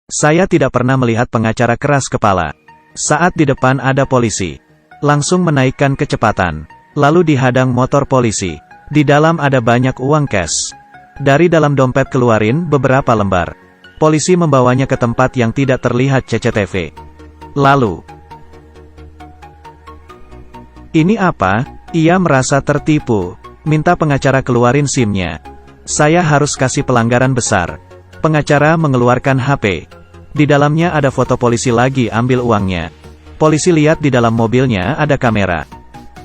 Saya tidak pernah melihat pengacara keras kepala. Saat di depan ada polisi, langsung menaikkan kecepatan, lalu dihadang motor polisi. Di dalam ada banyak uang cash. Dari dalam dompet keluarin beberapa lembar. Polisi membawanya ke tempat yang tidak terlihat CCTV. Lalu, ini apa? Ia merasa tertipu. Minta pengacara keluarin SIM-nya. Saya harus kasih pelanggaran besar. Pengacara mengeluarkan HP. Di dalamnya ada foto polisi lagi ambil uangnya. Polisi lihat di dalam mobilnya ada kamera.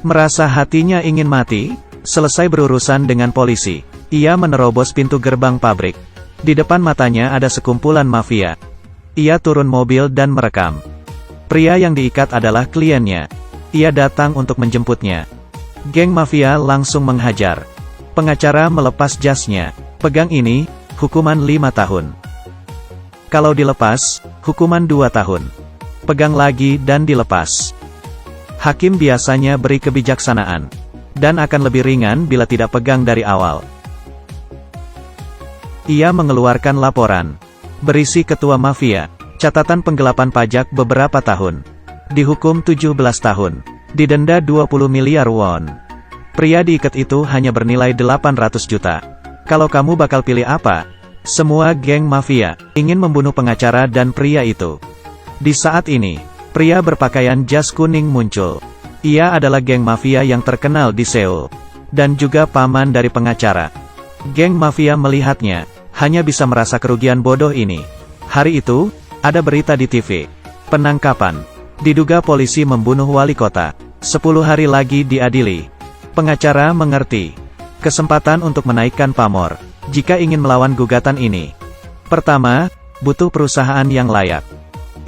Merasa hatinya ingin mati, selesai berurusan dengan polisi. Ia menerobos pintu gerbang pabrik. Di depan matanya ada sekumpulan mafia. Ia turun mobil dan merekam. Pria yang diikat adalah kliennya. Ia datang untuk menjemputnya. Geng mafia langsung menghajar. Pengacara melepas jasnya. Pegang ini, hukuman 5 tahun. Kalau dilepas, hukuman 2 tahun. Pegang lagi dan dilepas. Hakim biasanya beri kebijaksanaan. Dan akan lebih ringan bila tidak pegang dari awal. Ia mengeluarkan laporan. Berisi ketua mafia. Catatan penggelapan pajak beberapa tahun. Dihukum 17 tahun. Didenda 20 miliar won. Pria diikat itu hanya bernilai 800 juta. Kalau kamu bakal pilih apa? Semua geng mafia ingin membunuh pengacara dan pria itu. Di saat ini, pria berpakaian jas kuning muncul. Ia adalah geng mafia yang terkenal di Seoul. Dan juga paman dari pengacara. Geng mafia melihatnya, hanya bisa merasa kerugian bodoh ini. Hari itu, ada berita di TV. Penangkapan. Diduga polisi membunuh wali kota. 10 hari lagi diadili. Pengacara mengerti. Kesempatan untuk menaikkan pamor. Jika ingin melawan gugatan ini. Pertama, butuh perusahaan yang layak.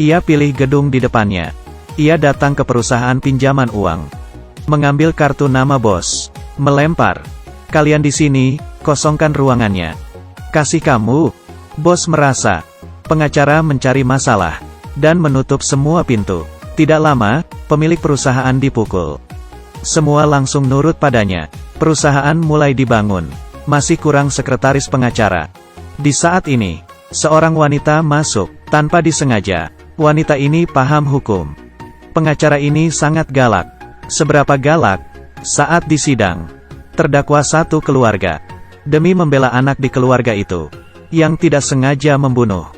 Ia pilih gedung di depannya. Ia datang ke perusahaan pinjaman uang. Mengambil kartu nama bos. Melempar. Kalian di sini, kosongkan ruangannya. Kasih kamu. Bos merasa. Pengacara mencari masalah. Dan menutup semua pintu. Tidak lama, pemilik perusahaan dipukul. Semua langsung nurut padanya. Perusahaan mulai dibangun. Masih kurang sekretaris pengacara. Di saat ini, seorang wanita masuk, tanpa disengaja. Wanita ini paham hukum. Pengacara ini sangat galak. Seberapa galak? Saat di sidang, terdakwa satu keluarga. Demi membela anak di keluarga itu, yang tidak sengaja membunuh.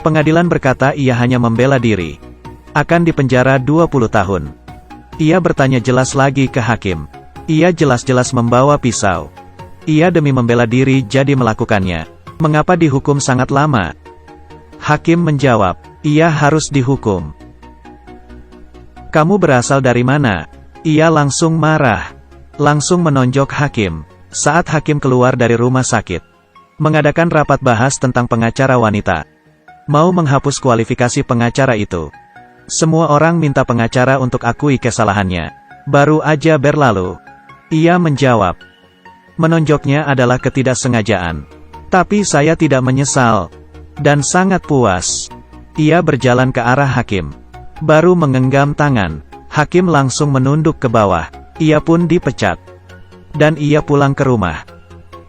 Pengadilan berkata ia hanya membela diri. Akan dipenjara 20 tahun. Ia bertanya jelas lagi ke hakim. Ia jelas-jelas membawa pisau. Ia demi membela diri jadi melakukannya. Mengapa dihukum sangat lama? Hakim menjawab, ia harus dihukum. Kamu berasal dari mana? Ia langsung marah. Langsung menonjok hakim. Saat hakim keluar dari rumah sakit. Mengadakan rapat bahas tentang pengacara wanita. Mau menghapus kualifikasi pengacara itu. Semua orang minta pengacara untuk akui kesalahannya. Baru aja berlalu. Ia menjawab. Menonjoknya adalah ketidaksengajaan. Tapi saya tidak menyesal. Dan sangat puas. Ia berjalan ke arah hakim. Baru mengenggam tangan. Hakim langsung menunduk ke bawah. Ia pun dipecat. Dan ia pulang ke rumah.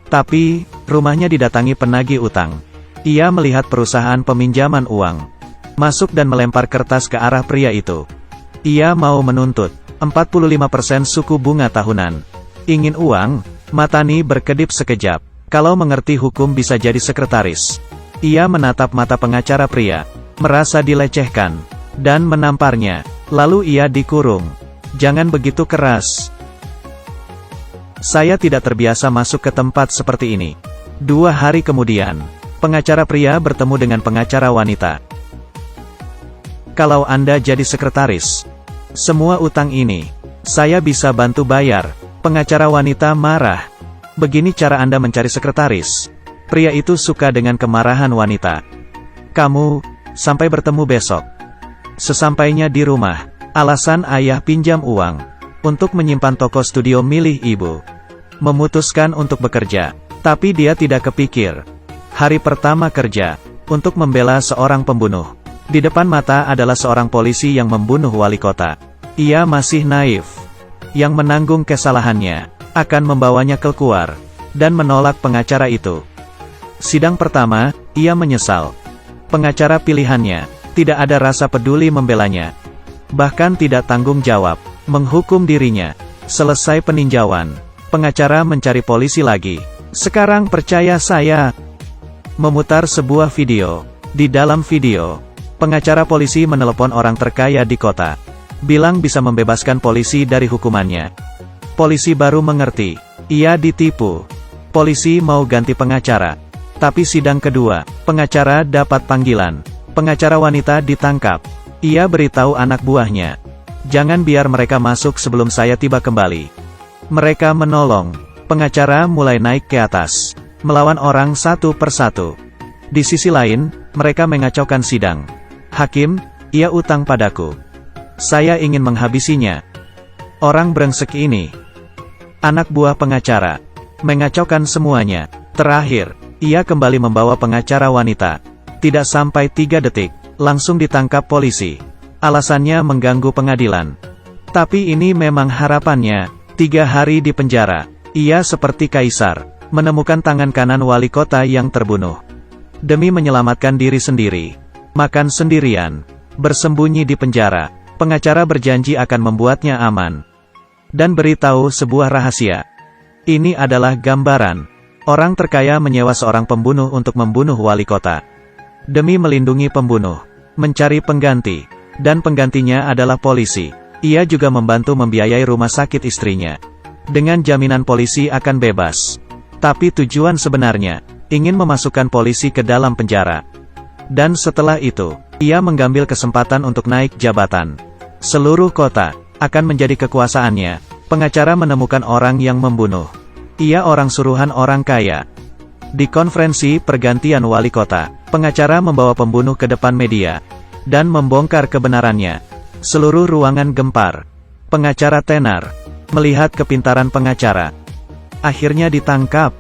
Tapi, rumahnya didatangi penagih utang. Ia melihat perusahaan peminjaman uang. Masuk dan melempar kertas ke arah pria itu. Ia mau menuntut 45% suku bunga tahunan. Ingin uang? Matani berkedip sekejap. Kalau mengerti hukum bisa jadi sekretaris. Ia menatap mata pengacara pria. Merasa dilecehkan. Dan menamparnya. Lalu ia dikurung. Jangan begitu keras. Saya tidak terbiasa masuk ke tempat seperti ini. 2 hari kemudian, pengacara pria bertemu dengan pengacara wanita. Kalau Anda jadi sekretaris, semua utang ini, saya bisa bantu bayar. Pengacara wanita marah. Begini cara Anda mencari sekretaris. Pria itu suka dengan kemarahan wanita. Kamu, sampai bertemu besok. Sesampainya di rumah, alasan ayah pinjam uang. Untuk menyimpan toko studio milik ibu. Memutuskan untuk bekerja. Tapi dia tidak kepikir. Hari pertama kerja. Untuk membela seorang pembunuh. Di depan mata adalah seorang polisi yang membunuh wali kota. Ia masih naif. Yang menanggung kesalahannya. Akan membawanya keluar. Dan menolak pengacara itu. Sidang pertama, ia menyesal. Pengacara pilihannya, tidak ada rasa peduli membelanya. Bahkan tidak tanggung jawab, menghukum dirinya. Selesai peninjauan, pengacara mencari polisi lagi. Sekarang percaya saya. Memutar sebuah video. Di dalam video, pengacara polisi menelepon orang terkaya di kota. Bilang bisa membebaskan polisi dari hukumannya. Polisi baru mengerti, ia ditipu. Polisi mau ganti pengacara. Tapi sidang kedua, pengacara dapat panggilan. Pengacara wanita ditangkap. Ia beritahu anak buahnya, jangan biar mereka masuk sebelum saya tiba kembali. Mereka menolong. Pengacara mulai naik ke atas, melawan orang satu persatu. Di sisi lain, mereka mengacaukan sidang. Hakim, ia utang padaku. Saya ingin menghabisinya. Orang brengsek ini. Anak buah pengacara mengacaukan semuanya. Terakhir, ia kembali membawa pengacara wanita. Tidak sampai 3 detik, langsung ditangkap polisi. Alasannya mengganggu pengadilan. Tapi ini memang harapannya. 3 hari di penjara. Ia seperti kaisar, menemukan tangan kanan wali kota yang terbunuh. Demi menyelamatkan diri sendiri, makan sendirian, bersembunyi di penjara, pengacara berjanji akan membuatnya aman. Dan beritahu sebuah rahasia. Ini adalah gambaran. Orang terkaya menyewa seorang pembunuh untuk membunuh wali kota. Demi melindungi pembunuh, mencari pengganti, dan penggantinya adalah polisi. Ia juga membantu membiayai rumah sakit istrinya. Dengan jaminan polisi akan bebas. Tapi tujuan sebenarnya, ingin memasukkan polisi ke dalam penjara. Dan setelah itu, ia mengambil kesempatan untuk naik jabatan. Seluruh kota akan menjadi kekuasaannya. Pengacara menemukan orang yang membunuh. Ia orang suruhan orang kaya. Di konferensi pergantian wali kota, pengacara membawa pembunuh ke depan media dan membongkar kebenarannya. Seluruh ruangan gempar. Pengacara tenar melihat kepintaran pengacara. Akhirnya ditangkap.